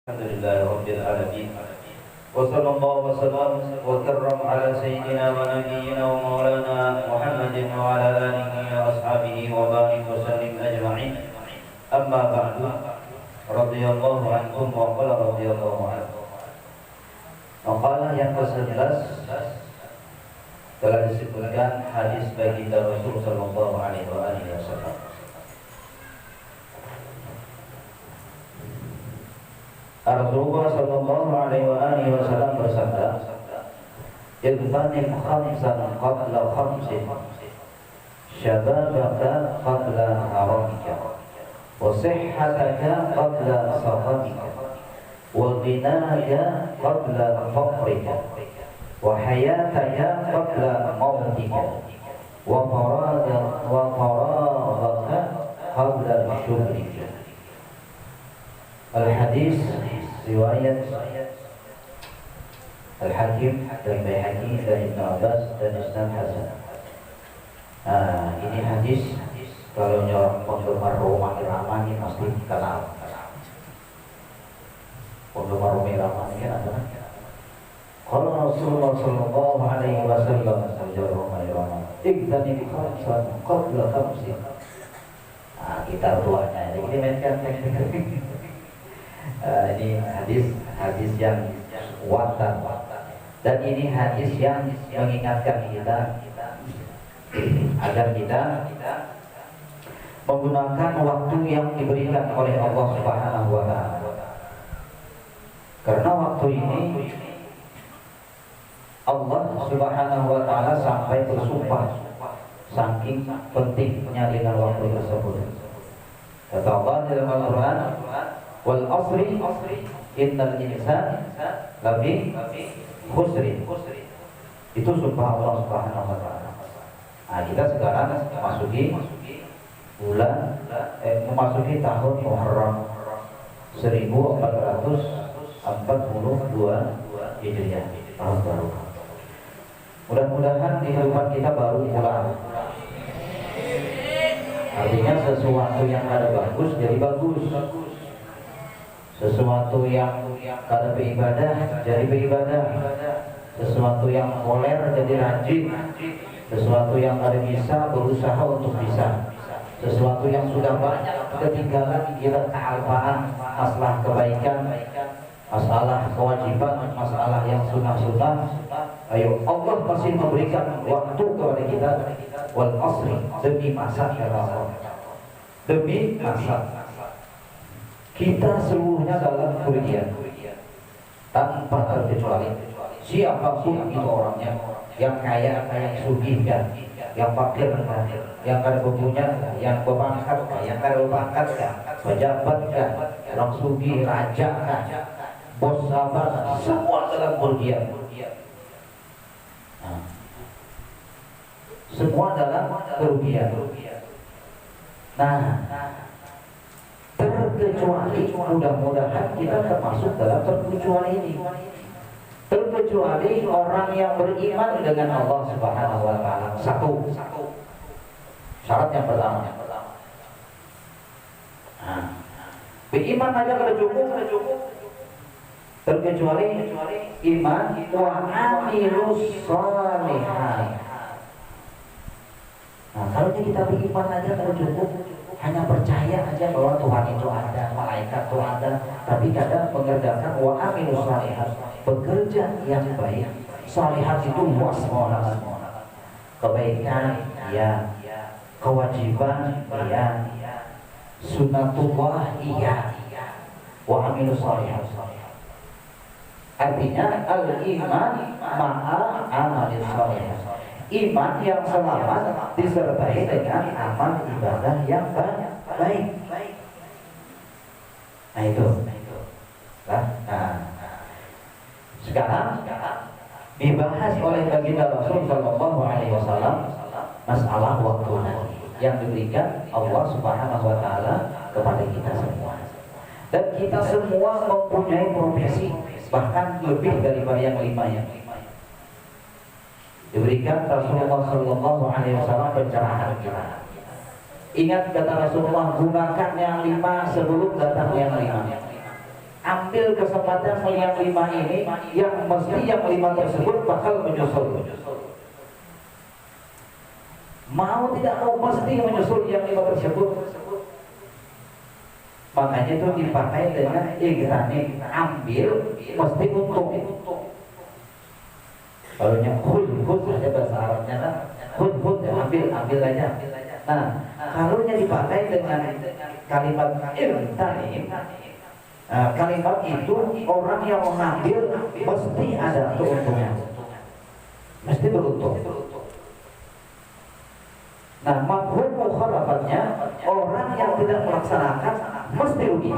Alhamdulillah Rabbil Alamin. Wa sallallahu wa sallam wa karram ala sayyidina wa nabiyyina wa maulana Muhammadin wa ala alihi wa ashabihi wa barik wa sallim ajma'in. Amma ba'du. Radhiyallahu anhum wa qala radhiyallahu anhum. Maqalah yang ke-11 telah disebutkan hadis baginda Rasul sallallahu alaihi wasallam. Rasulullah sallallahu alaihi wasallam bersabda, "Igtanim khamsan qabla khamsin, syababaka qabla haramika, wa sihhataka qabla saqamika, wa ghinaka qabla faqrika, wa hayataka qabla mautika, wa faraghaka qabla syughlika." Al-hadis riwayat Al-Hakim dan Baihaqi dan Ibnu Abbas dan isnad hasan. Ini hadis kalau nyorong penggemar Roma Irama ini pasti kenal. Penggemar Roma Irama ini kan ada. Kalau Rasulullah sallallahu alaihi wasallam saja Roma Irama, "Igtanim khamsan qabla khamsin." Kita tuanya ini mainkan teknik. Ini hadis yang watan, dan ini hadis yang mengingatkan kita agar kita menggunakan waktu yang diberikan oleh Allah Subhanahu wa taala. Karena waktu ini Allah Subhanahu wa taala sampai bersumpah saking pentingnya dengan waktu tersebut. Kata Allah dalam Al-Qur'an, "Wal asri innal insana lafi khusrin." Itu sumpah Allah Subhanahu wa taala. Kita sekarang memasuki tahun Muharram 1442 Hijriah, tahun baru. Mudah-mudahan kehidupan kita baru mulai. Artinya sesuatu yang ada bagus jadi bagus. Sesuatu yang kada beribadah jadi beribadah, sesuatu yang moler jadi rajin, sesuatu yang kada bisa berusaha untuk bisa, sesuatu yang sudah banyak ketinggalan kita kealpaan, masalah kebaikan, masalah kewajiban, masalah yang sunnah-sunnah. Ayo, Allah masih memberikan waktu kepada kita. Wal asri, demi masa kata Allah, demi masa. Kita seluruhnya dalam kerugian tanpa terkecuali. Siapapun itu orangnya, yang kaya, yang sugih, yang fakir, yang ada punya, yang berpangkat, yang ada berpangkat, pejabat, orang sugih, raja, bos sahabat, semua dalam kerugian. Semua dalam kerugian. Terkecuali mudah-mudahan kita termasuk dalam terkecuali ini. Terkecuali orang yang beriman dengan Allah Subhanahu wa taala. Satu. Syarat yang pertama. Beriman aja kada cukup. Terkecuali iman wa amilus shalihat. Kalau kita beriman aja kada cukup, hanya percaya aja bahwa Tuhan itu ada, malaikat itu ada, tapi kadang mengerjakan wa amilus shalihat, bekerja yang baik. Shalihat itu luas banget. Kebaikan, ya. Kewajiban, ya. Sunnatullah, iya. Wa amilus shalihat. Artinya al-iman ma'a amalil shalihat. Iman yang selamat disertai dengan amal ibadah yang baik. Itu. Sekarang dibahas oleh baginda Rasul sallallahu alaihi wasallam masalah waktu yang diberikan Allah Subhanahu wa taala kepada kita semua. Dan kita semua mempunyai profesi, bahkan lebih daripada yang 5 ya. Diberikan Rasulullah sallallahu alaihi wasallam pencerahan kita. Ingat kata Rasulullah, gunakan yang 5 sebelum datang yang 5. ambil kesempatan melihat 5 ini yang mesti yang 5 tersebut bakal menyusul. Mau tidak mau mesti menyusul yang 5 tersebut. Makanya itu dipakai dengan igtanim, ambil mesti untung. Kalau yang khud ada bahasa Arabnya kan khud ambil aja. Nah, kalau yang dipakai dengan kalimat igtanim, kalimat itu orang yang mengambil mesti ada keuntungan, mesti beruntung. Nah, mafhum mukhalafatnya orang yang tidak melaksanakan mesti rugi.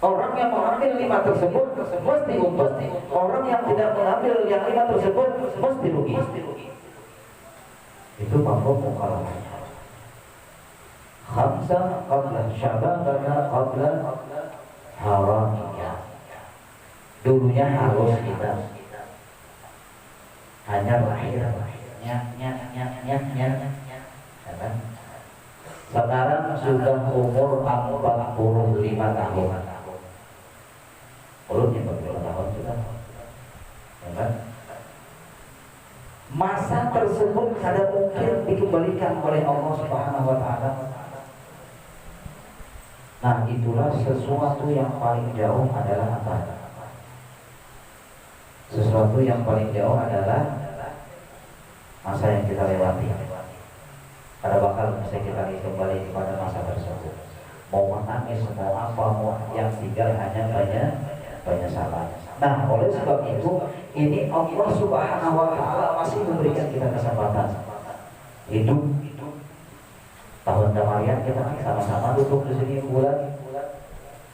Orang yang mengambil 5 tersebut mesti untung. Orang yang tidak mengambil yang 5 tersebut mesti rugi. Itu mafhum mukhalafatnya. Khamsa qabla syababaka qabla haramika. Dulunya harus kita hanya lahir. Sekarang sudah umur 45 tahun. Ulunnya 45 tahun sudah. Masa tersebut kada mungkin dikembalikan oleh Allah Subhanahu wa taala. Nah, itulah sesuatu yang paling jauh adalah apa? Sesuatu yang paling jauh adalah masa yang kita lewati. Pada bakal bisa kita kembali kepada masa tersebut. Mau menangis, mau apa, mau yang tinggal hanya banyak salah. Nah, oleh sebab itu, ini Allah Subhanahu wa taala masih memberikan kita kesempatan hidup. Tahun Damarian kita sama-sama duduk di sini bulan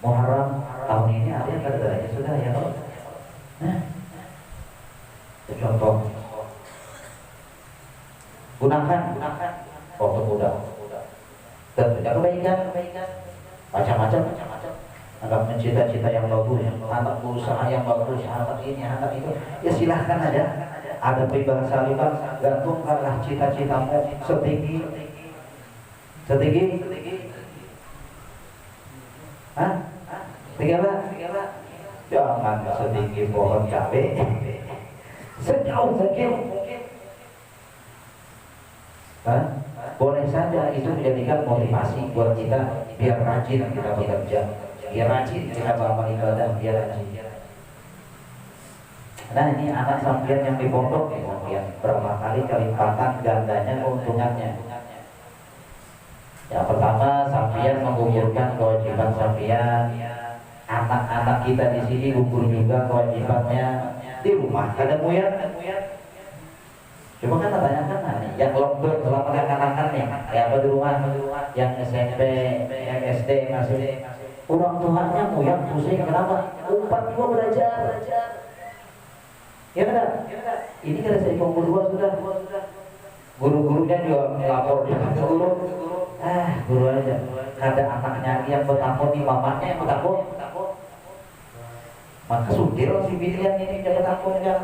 Muharram. Tahun ini ada yang kada sudah ya. Nah, contoh gunakan waktu muda dan tidak kebaikan macam-macam anak mencita-cita yang bagus, anak berusaha yang bagus, anak ini, anak itu, ya silahkan aja. Ada peribahasa lipat, gantungkanlah cita-citamu setinggi tinggi apa? Jangan setinggi pohon cabai, sejauh mungkin. Boleh saja itu dijadikan motivasi buat kita biar rajin kita bekerja, biar rajin kita beramal ibadah, biar rajin. Nah, ini anak sampian yang di pondok ya, sampian berapa kali lipatan gandanya keuntungannya. Yang pertama, sampian menggugurkan kewajiban sampian. Anak-anak kita di sini gugur juga kewajibannya di rumah. Ada buyat. Cuma kan tanyakan yang lockdown selama kanak-kanak nih, kayak apa di rumah, yang SMP, yang SD masih orang tuanya yang pusing kenapa? Umpat juga belajar. Ya benar. Ini kan saya kelompok 2 sudah. Guru-gurunya juga lapor ke guru. Guru aja. Ada anaknya yang bertakut di mamanya yang bertakut. Maka sudir si pilihan ini jangan takut ya.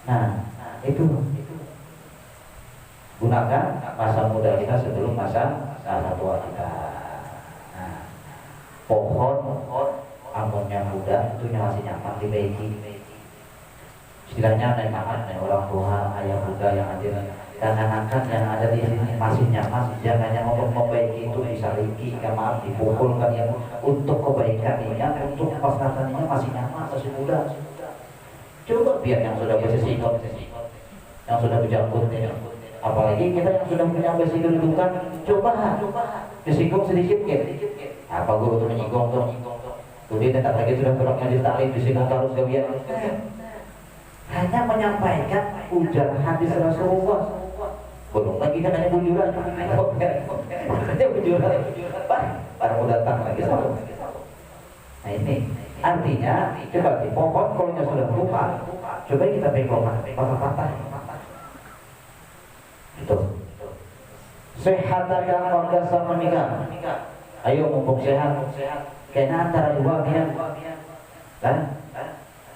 Nah, itu gunakan masa muda kita sebelum masa tua kita. Nah, pohon amunnya muda itu masih nyaman dibaiki. Istilahnya nemakan orang tua ayah muda yang ada kanak-kanak yang ada di sini masih nyaman. Jangan yang untuk membaiki itu disaliki, maaf dipukul kan yang untuk kebaikannya, untuk pasangannya masih nyaman, masih muda. Coba biar yang sudah bersikap, yang sudah berjambut, apalagi kita yang sudah punya besi kedudukan, coba disinggung sedikit gitu. Apa guru tuh menyinggung tuh, kemudian tak lagi sudah kurang majlis taklim disinggung terus kemudian. Hanya menyampaikan ujar hadis Rasulullah. Belum lagi kan hanya bujuran, hanya bujuran. Baru datang lagi sama. Nah ini artinya coba di pohon kalau sudah tua, coba kita pegang patah-patah. Itu sehat aja warga sama nikah. Ayo mumpung sehat. Kena antara dua biar kan.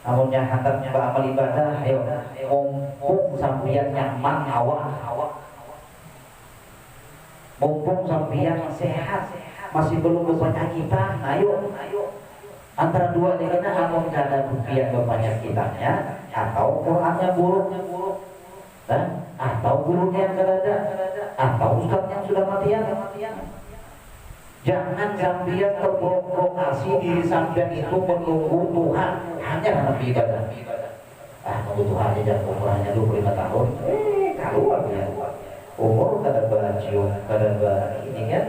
Amunnya hantarnya beramal ibadah, ayo mumpung sampian nyaman awak. Mumpung sampian sehat. masih belum berbanyak kita, ayo antara dua ini kita akan ada buktian berbanyak kitanya atau Qurannya buruk, atau gurunya yang ada, atau ustaz yang sudah matian. Jangan sampai terprovokasi diri sampean itu menunggu Tuhan hanya karena ibadah. Menunggu Tuhan aja umurnya 25 tahun, keluar ya. Umur kada baju, kada ini kan.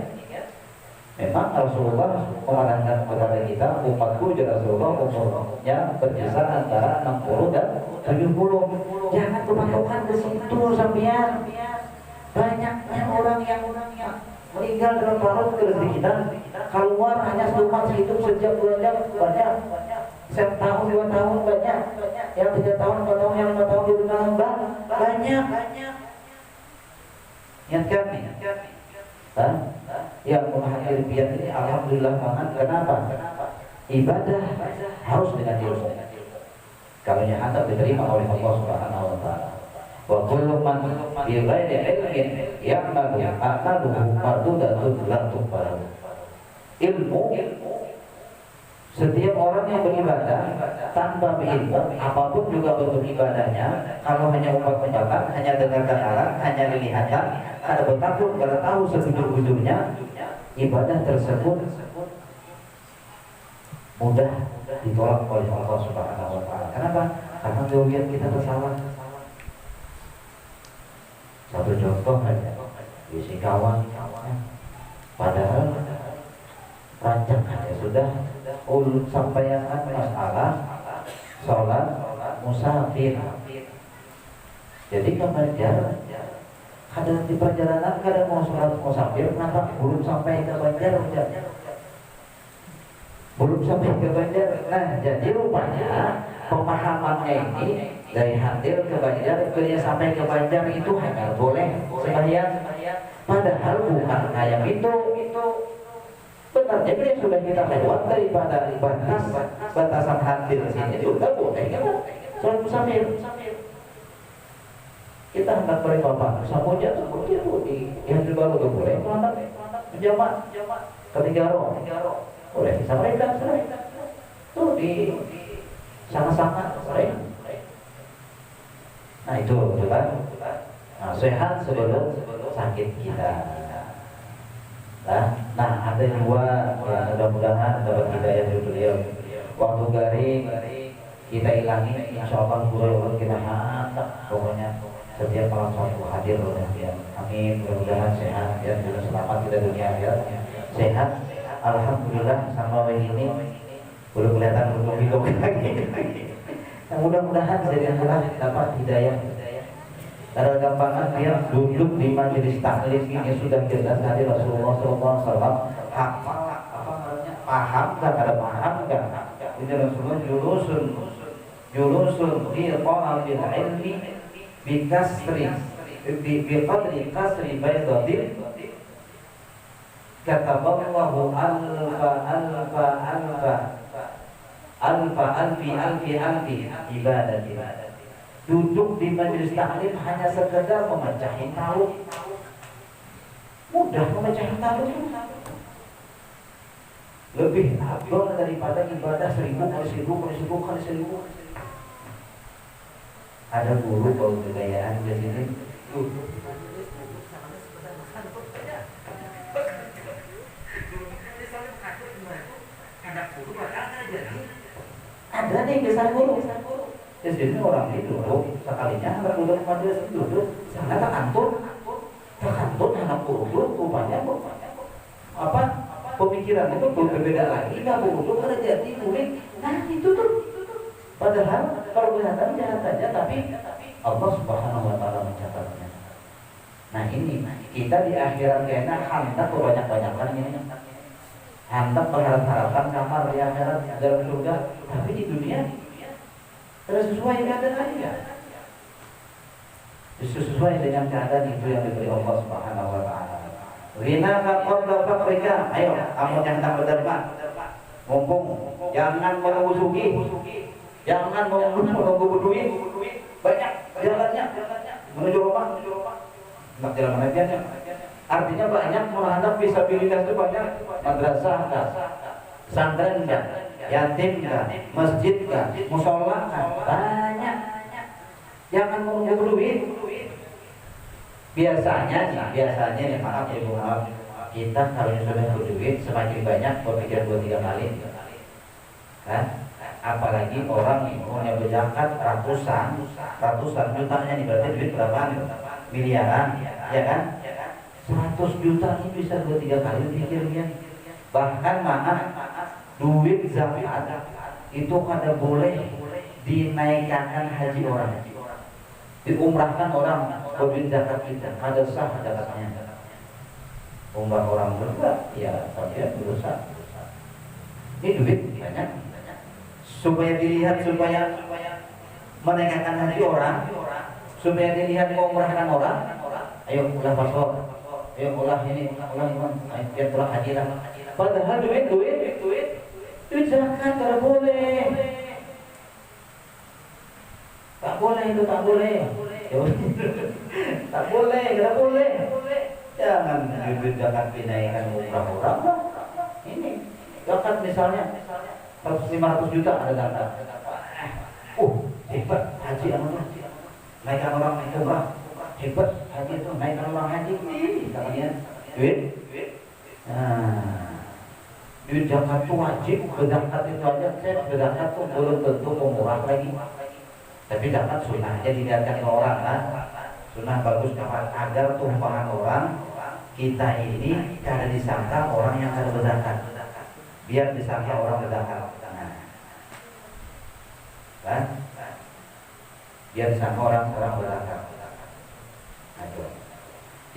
Memang Rasulullah menerangkan kepada kita, umatku ya Rasulullah umurnya berkisar antara 60 dan 70. Jangan kepatokan ke situ sampean. Banyaknya orang yang meninggal dalam parut ke negeri kita, keluar hanya cuma segitu sejak 2 jam banyak, setahun 2 tahun banyak, yang 3 tahun 4 tahun yang 5 tahun di rumah banyak. Ingatkan nih, yang menghadiri pian ini alhamdulillah banget. Kenapa? Ibadah harus dengan ilmu. Kalau nyata diterima oleh Allah Subhanahu wa taala. Wa kullu man bi ghairi ilmin ya'malu aqaluhu mardudatun la tuqbal. Ilmu, setiap orang yang beribadah tanpa ilmu, apapun juga bentuk ibadahnya, kalau hanya umpat-umpatan, hanya dengarkan alat, hanya lilihatan, ada bertakut, kada tahu sejujur-jujurnya, ibadah tersebut mudah ditolak oleh Allah Subhanahu wa taala. Kenapa? Karena lihat kita bersalah. Satu contoh aja, isi kawan, padahal rancangannya sudah sampaikan masalah sholat musafir. Jadi kebanjar kadang di perjalanan kadang mau sholat musafir, kenapa belum sampai ke Banjar? Belum sampai ke Banjar. Nah, jadi rupanya pemahamannya ini dari Hadir ke Banjar, kemudian sampai ke Banjar itu hanya boleh sembahyang. Padahal bukan kayak itu. Benar, jadi sudah kita lewat daripada batasan Hadir sini juga boleh kan? Sholat musafir. Kita hendak beri bapak Samoja di yang baru tuh boleh melantar menjamak ketiga roh boleh disampaikan tuh di sama-sama boleh. Nah itu kan, nah, sehat sebelum sakit kita. Nah ada dua ya, mudah-mudahan dapat hidayah dari beliau. Waktu garing kita hilangi, insya Allah guru kita mantap pokoknya. Setiap malam Sabtu hadir ya. Amin, mudah-mudahan sehat dan juga selamat kita dunia akhirat. Sehat, alhamdulillah sama ini belum kelihatan belum hidup lagi. Nah, mudah-mudahan saya dapat hidayah. Karena gampangan dia duduk di majelis taklim ini sudah jelas dari Rasulullah SAW. Hafal apa namanya? Paham kan? Ada paham kan? Ini Rasulullah julusun fi talabil ilmi bikasri biqadri kasri baydatin kataballahu alfi ibadati. Duduk di majelis taklim hanya sekedar memecahin tahu, mudah memecahin tahu, lebih afdal daripada ibadah 1000 kali 1000. Ada guru bau kegayaan di sini. Ada nih besar guru. Di sini orang itu duduk sekalinya anak udah pada duduk, sangat terkantur anak guru rupanya apa pemikiran itu berbeda lagi. Nggak guru kada jadi murid. Nah itu tuh. Padahal kalau kelihatan jahat saja, tapi Allah Subhanahu wa taala mencatatnya. Nah ini kita di akhirat kena hendak banyak-banyakan ini. Hendak berharap-harapan kamar di akhirat dalam surga, tapi di dunia tidak sesuai keadaan aja. Sesuai dengan keadaan itu yang diberi Allah Subhanahu wa taala. Rina qabla fakrika, ayo kamu yang hendak berderma. Mumpung jangan mengusuki. Jangan menunggu berduit banyak jalannya menuju rumah, nak jalan mana Artinya banyak mengharap fisabilillah itu banyak. Madrasah kah, pesantren kah, yatim kah, masjid kah, musola kah, banyak. Jangan menunggu duit. Biasanya nih maaf ibu maaf, kita kalau sudah berduit semakin banyak berpikir 2-3 kali, kan? Apalagi orang yang punya berzakat ratusan jutanya nih, berarti duit berapa? Miliaran, ya kan? 100 juta ini bisa 2-3 kali pikirnya. Bahkan maaf, duit zakat itu kada boleh dinaikkan haji orang, diumrahkan orang duit zakat kita, kada sah zakatnya. Umrah orang berdua, ya saya berusaha. Ini duit banyak, supaya dilihat, supaya menaikkan haji orang, supaya dilihat mengumrahkan orang. Ayo ulah paspor, ayo ulah ini, ulah iman, ayo telah haji lah. Padahal duit zakat tidak boleh. Tak boleh itu, tak boleh. Tak boleh, tidak boleh. Jangan duit zakat dinaikkan umrah orang. Ini zakat misalnya 500 juta ada zakat. Hebat haji anak, naikkan orang naik umrah. Hebat haji itu naikkan orang haji. Katanya duit. Duit zakat itu wajib, berzakat itu aja. Saya berzakat itu belum tentu murah lagi. Tapi zakat sunnah aja dilihatkan ke orang kan. Sunnah bagus dapat agar tumpahan orang kita ini kada disangka orang yang kada berzakat. Biar disangka orang berzakat. Kan? Biar disangka orang berzakat.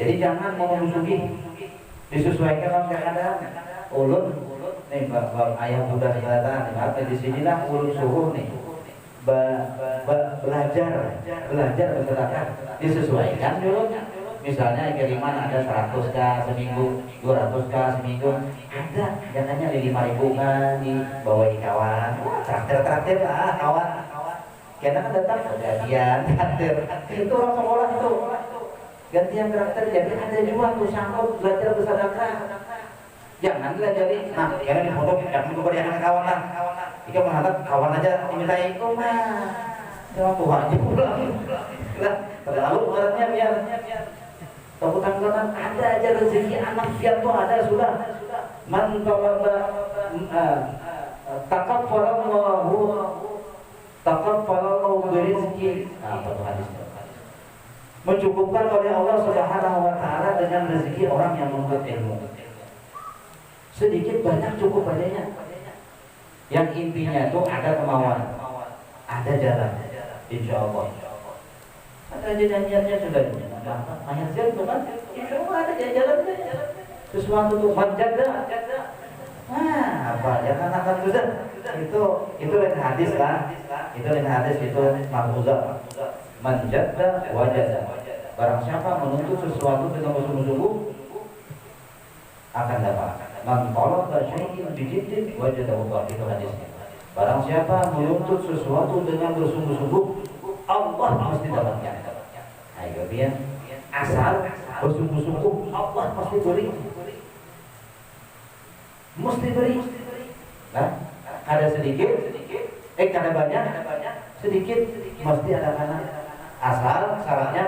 Jadi jangan memusuhi, disesuaikan dengan keadaan. Ulun nih bab ayah Buddha selatan, apa di sinilah ulun suruh nih belajar berzakat, disesuaikan dulu. Misalnya kiriman ada 100k seminggu, 200k seminggu, ada jangannya 5.000 kan dibawain kawan, traktir lah kawan. Karena kan datang gantian traktir, itu orang sekolah tuh gantian traktir. Jadi ada juga tuh sanggup belajar bersedekah. Janganlah jadi, nah karena di foto jangan keberanian kawan lah. Jika mengharap kawan aja dimintai itu mah, cuma Tuhan aja pulang. Terlalu beratnya biar tanggungan ada aja rezeki anak biar tuh ada sudah. Man talaba takaffalallahu birizqi. Apa tuh hadisnya? Mencukupkan oleh Allah Subhanahu wa taala dengan rezeki orang yang menuntut ilmu. Sedikit banyak cukup padanya. Yang intinya itu ada kemauan, ada jalan, insya Allah. Ada janjiannya sudah. Ayat itu kan, insya Allah ada jalan-jalan. Sesuatu tuh menjaga. Nah, apa ya kan akan sudah. Itu lain hadis kan? Itu lain hadis itu mahfuzah. Menjaga wajah. Barang siapa menuntut sesuatu dengan bersungguh-sungguh akan dapat. Man talaba syai'an bijiddin wajadahu Allah, itu hadisnya. Barang siapa menuntut sesuatu dengan bersungguh-sungguh, Allah pasti dapatnya. Ayo biar asal bersungguh-sungguh, Allah pasti beri. Mesti beri. Nah, ada sedikit, kada banyak, sedikit mesti ada karena. Asal syaratnya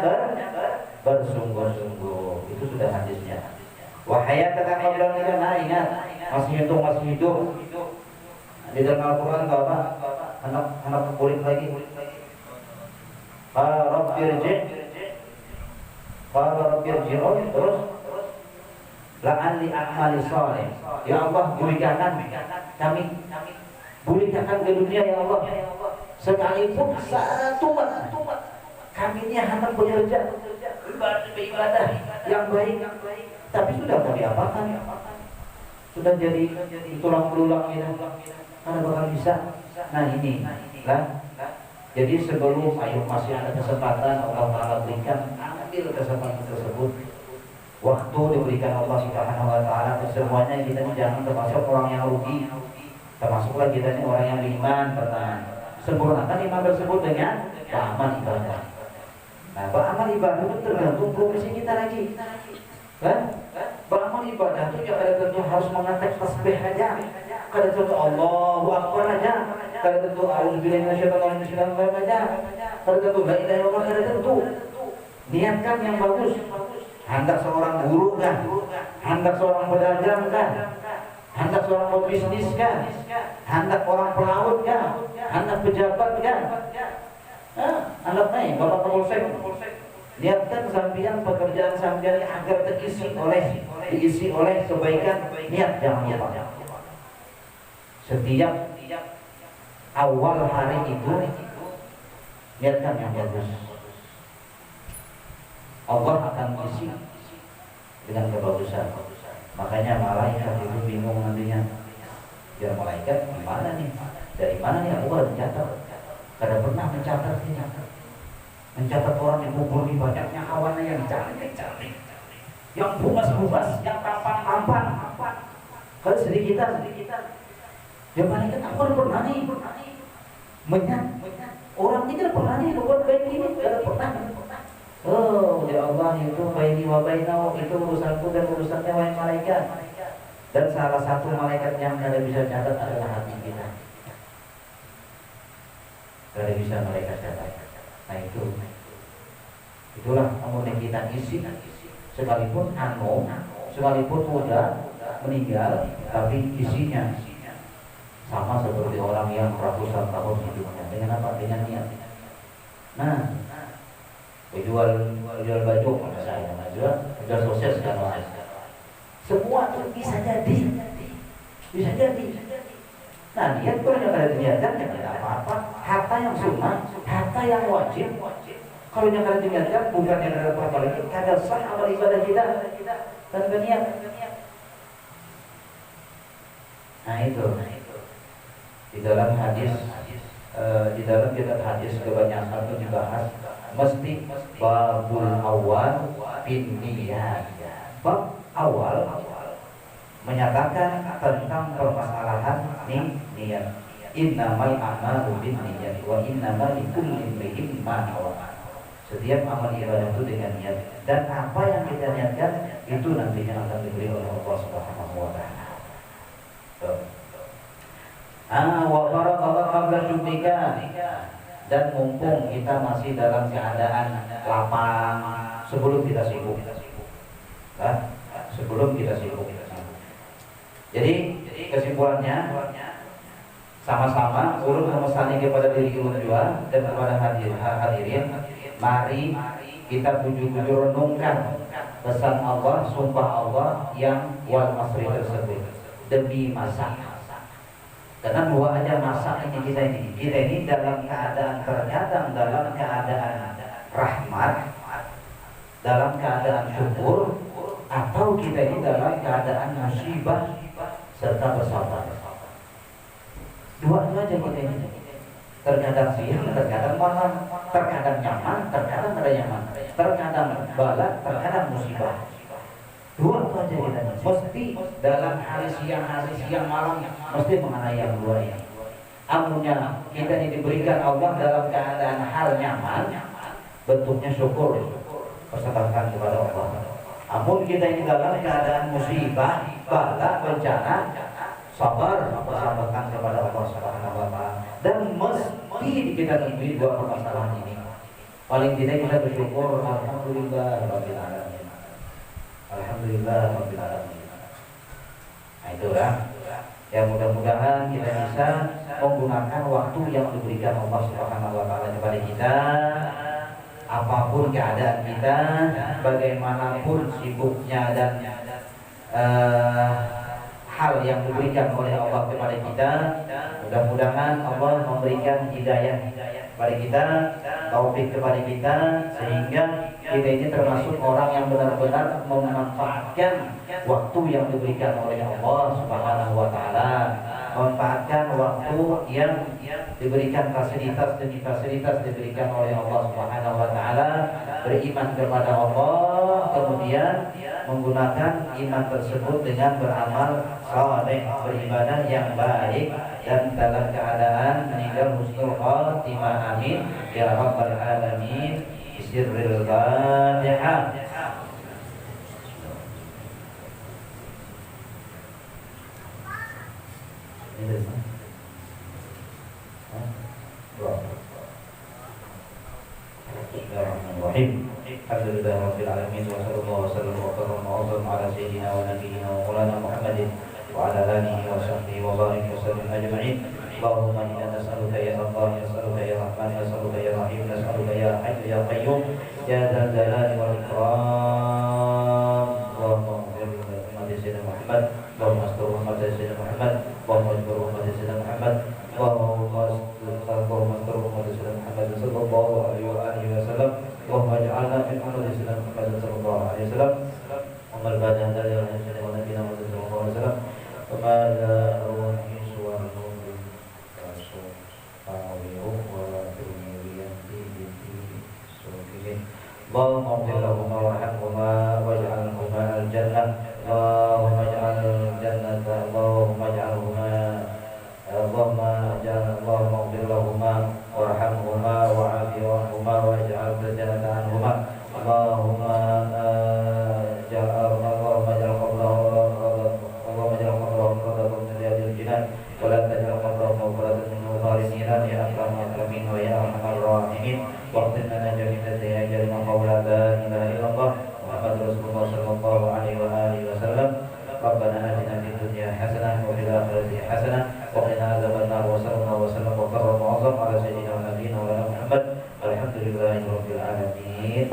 bersungguh-sungguh. Itu sudah hadisnya. Wahayataka qabla nikah, ingat masih hidup. Di dalam Al-Quran apa? Anak kulit lagi. Rabbirji'un terus la'alli a'mali shalih. Ya Allah, berikan kami, berikan ke dunia ya Allah. Sekalipun satu kami ini hendak bekerja beribadah yang baik, tapi sudah mau diapakan? Sudah jadi tulang belulang ini, mana bakal bisa? Nah ini lah. Jadi sebelum masih ada kesempatan Allah Taala berikan, ambil kesempatan tersebut. Waktu diberikan Allah Subhanahu Wa Taala, semuanya kita jangan termasuk orang yang rugi. Termasuklah kita ini orang yang beriman. Pertama, sempurnakan iman tersebut dengan amal ibadah. Nah, amal ibadah itu tergantung profesi kita lagi. Kan? Beramal ibadah itu ya kada tentu harus mengatakan tasbih aja, kada tentu Allahu Akbar aja, kada tentu auzubillahi minasyaitonir rajim aja, kada tentu la ilaha illallah, kada tentu. Niatkan yang bagus. Hendak seorang guru kan, hendak seorang pedagang kan, hendak seorang pebisnis kan, hendak orang pelaut kan, hendak pejabat kan, hendak naik bapak kapolsek. Niatkan sambian pekerjaan sambian agar diisi oleh kebaikan. Niat jangan lupa. Setiap awal hari itu niatkan yang bagus. Allah akan isi dengan kebagusan. Makanya malaikat itu bingung nantinya. Ya malaikat gimana nih? Dari mana nih aku harus mencatat? Kada pernah mencatat ini. Mencatat orang yang kubur di banyaknya awannya yang cantik-cantik, yang bungas-bungas, yang tampan-tampan. Kalau sedikitan, ya malaikat aku kada pernah nih mencat orang ini kada pernah nih buat baik ini, kada pernah. Oh ya Allah, itu baini wa bainahu, itu urusanku dan urusannya wahai malaikat. Dan salah satu malaikat yang kada bisa catat adalah hati kita. Kada bisa malaikat catat. Nah itulah amun yang kita isi, sekalipun sekalipun muda meninggal, tapi isinya sama seperti orang yang ratusan tahun hidupnya. Dengan apa? Dengan niat. Nah, jual baju pada saya, jual sosial segala macam. Semua itu bisa jadi. Nah, niat kalau yang ada niatan ya tidak apa-apa. Harta yang sunnah, harta yang wajib. Kalau yang ada niatan bukan yang ada apa-apa lagi, kada sah amal ibadah kita tanpa niat. Nah itu. Di dalam hadis, di dalam kitab hadis kebanyakan itu dibahas mesti babul awal bin niyat. Bab awal menyatakan tentang permasalahan niat. Innamal a'malu binniyat wa innamal likulli imri'in ma nawa. Setiap amal ibadah itu dengan niat, dan apa yang kita niatkan itu nantinya akan diberi oleh Allah Subhanahu wa taala. Wa faradallahu qabla syukrika, dan mumpung kita masih dalam keadaan lapang sebelum kita sibuk. Sebelum kita sibuk. Jadi kesimpulannya sama-sama urut memesannya kepada diri kita juga dan kepada hadirin. Mari kita bujur-bujur renungkan pesan Allah, sumpah Allah yang wal asri tersebut, demi masa. Karena dua aja masa ini kita ini dalam keadaan terkadang dalam keadaan rahmat, dalam keadaan syukur, atau kita ini dalam keadaan musibah serta bersabar. Dua aja kita ini. Terkadang siang, terkadang malam, terkadang nyaman, terkadang tidak nyaman, terkadang bala, terkadang musibah. Dua itu aja kita. Mesti dalam hari siang malam, mesti mengenai yang dua ini. Amunnya kita ini diberikan Allah dalam keadaan hal nyaman, bentuknya syukur, persembahkan kepada Allah. Amun kita ini dalam keadaan musibah, bala, bencana, sabar, persembahkan kepada Allah Subhanahu wa taala. Dan mesti kita temui dua permasalahan ini. Paling tidak kita bersyukur, alhamdulillah rabbil alamin. Alhamdulillah rabbil alamin. Nah itulah. Ya mudah-mudahan kita bisa menggunakan waktu yang diberikan Allah Subhanahu wa taala kepada kita. Apapun keadaan kita, bagaimanapun sibuknya dan hal yang diberikan oleh Allah kepada kita, mudah-mudahan Allah memberikan hidayah kepada kita, taufik kepada kita, sehingga kita ini termasuk orang yang benar-benar memanfaatkan waktu yang diberikan oleh Allah Subhanahu wa taala, memanfaatkan waktu yang diberikan fasilitas demi fasilitas diberikan oleh Allah Subhanahu wa taala, beriman kepada Allah, kemudian menggunakan iman tersebut dengan beramal saleh, beribadah yang baik, dan dalam keadaan meninggal husnul khatimah. Amin ya rabbal alamin. Bismillahirrahmanirrahim. Ini dari mana? Bismillahirrahmanirrahim. Alhamdulillahirabbil alamin wa sallallahu wasallam wa karrama wa azama ala sayyidina wa nabiyyina wa maulana Muhammadin wa ala alihi wa sahbihi wa barik wa sallim ajma'in. Allahumma inna nas'aluka ya Allah, nas'aluka ya Rahman, nas'aluka ya Rahim, nas'aluka ya Hayy ya Qayyum ya dzal jalali wal ikram. Allahumma ighfir li ummati sayyidina Muhammad, Allahumma astur ummati sayyidina Muhammad, Allahumma ajbur ummati sayyidina Muhammad, Allahumma astur ummati sayyidina Muhammad sallallahu alaihi wa alihi wasallam. Allahumma ij'alna min ummati sayyidina Muhammad sallallahu alaihi wasallam. Wa mal badan dari sayyidina wa nabiyina Muhammad sallallahu alaihi wasallam. Wa ma la ruhi suwarun rasul awiru wa turmiyan bi sufihin. Allahumma ighfir lahumma warhamhuma waj'alhuma al-jannah. Allahumma ij'al al-jannata Allahumma ij'alhuma Allahumma ighfir lahumma warhamhuma wa'afihuma waj'al al-jannata anhuma. Allahumma ij'al qabrahum rawdatan min riyadil jinan wa la taj'al qabrahum mawqatan min nufarin niran ya akramul akramin wa ya arhamar rahimin. Waqtin lana jami'an ya jalma qawla la ilaha illallah Muhammadur Rasulullah sallallahu alaihi wa alihi wasallam. Rabbana atina fid dunya hasanah wa fil akhirati hasanah wa qina adzabannar. Wa sallallahu wa sallam wa karrama wa azama ala sayyidina wa nabiyyina wa Muhammad. Alhamdulillahirabbil alamin.